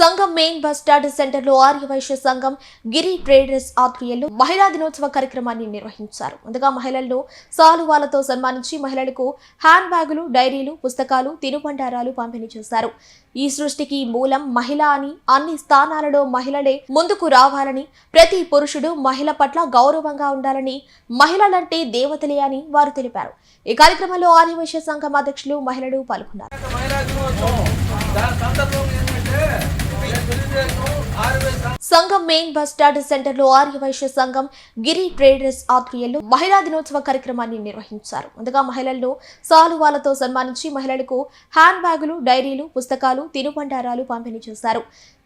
సంఘం main bus stand centre లో ఆర్యవైశ్య సంఘం గిరి ట్రేడర్స్ ఆధ్వర్యంలో మహిళా దినోత్సవ కార్యక్రమాన్ని నిర్వహించారు. ముందుగా మహిళలను సాలువాలతో సన్మానించి మహిళలకు హ్యాండ్ బ్యాగులు, డైరీలు, పుస్తకాలు, తినుబండారాలు పంపిణీ చేశారు. ఈ సృష్టికి మూలం మహిళ అని, అన్ని స్థానాలలో మహిళలే ముందుకు రావాలని, ప్రతి పురుషుడు మహిళ పట్ల గౌరవంగా ఉండాలని, మహిళలంటే దేవతలే అని వారు తెలిపారు. ఈ కార్యక్రమంలో ఆర్యవైశ్య సంఘం అధ్యక్షులు మహిళలు పాల్గొన్నారు. సంఘం మెయిన్ బస్ స్టాండ్ సెంటర్ లో ఆర్యవైశ్య సంఘం గిరి ట్రేడర్స్ ఆధ్వర్యంలో మహిళా దినోత్సవ కార్యక్రమాన్ని నిర్వహించారు. ముందుగా మహిళలను సాలువాలతో సన్మానించి మహిళలకు హ్యాండ్ బ్యాగులు, డైరీలు, పుస్తకాలు, తినుబండారాలు పంపిణీ చేశారు.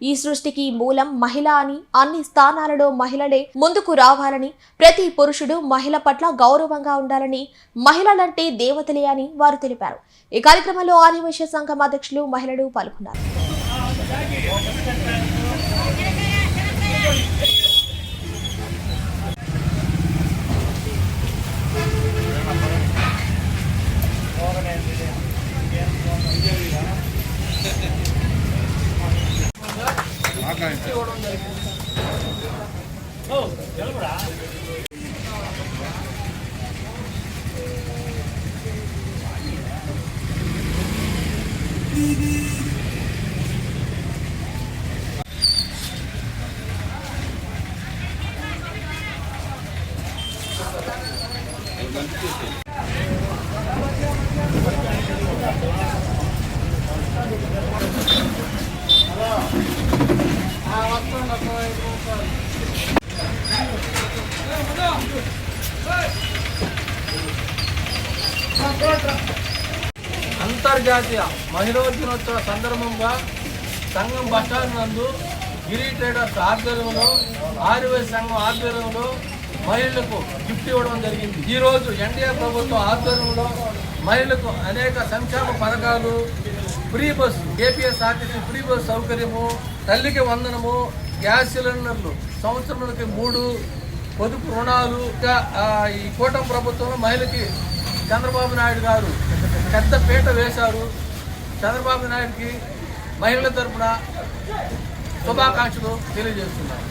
ఈ సృష్టికి మూలం మహిళ అని, అన్ని స్థానాలలో మహిళలే ముందుకు రావాలని, ప్రతి పురుషుడు మహిళ పట్ల గౌరవంగా ఉండాలని, మహిళలంటే దేవతలే అని వారు తెలిపారు. ఈ కార్యక్రమంలో ఆర్యవైశ్య సంఘం అధ్యక్షులు మహిళలు పాల్గొన్నారు. అంతర్జాతీయ మహిళా దినోత్సవ సందర్భంగా సంఘం బస్టాండ్ నందు గిరి ట్రేడర్స్ ఆధ్వర్యంలో ఆర్యవైశ్య సంఘం ఆధ్వర్యంలో మహిళలకు గిఫ్ట్ ఇవ్వడం జరిగింది. ఈరోజు ఎన్డీఏ ప్రభుత్వం ఆధ్వర్యంలో మహిళలకు అనేక సంక్షేమ పథకాలు, free bus, APSRTC free bus సౌకర్యము, తల్లికి వందనము, గ్యాస్ సిలిండర్లు, సంవత్సరానికి 3 పొదుపు రుణాలు. ఈ కూటమి ప్రభుత్వంలో మహిళకి చంద్రబాబు నాయుడు గారు పెద్ద పీట వేశారు. చంద్రబాబు నాయుడుకి మహిళల తరఫున శుభాకాంక్షలు తెలియజేస్తున్నారు.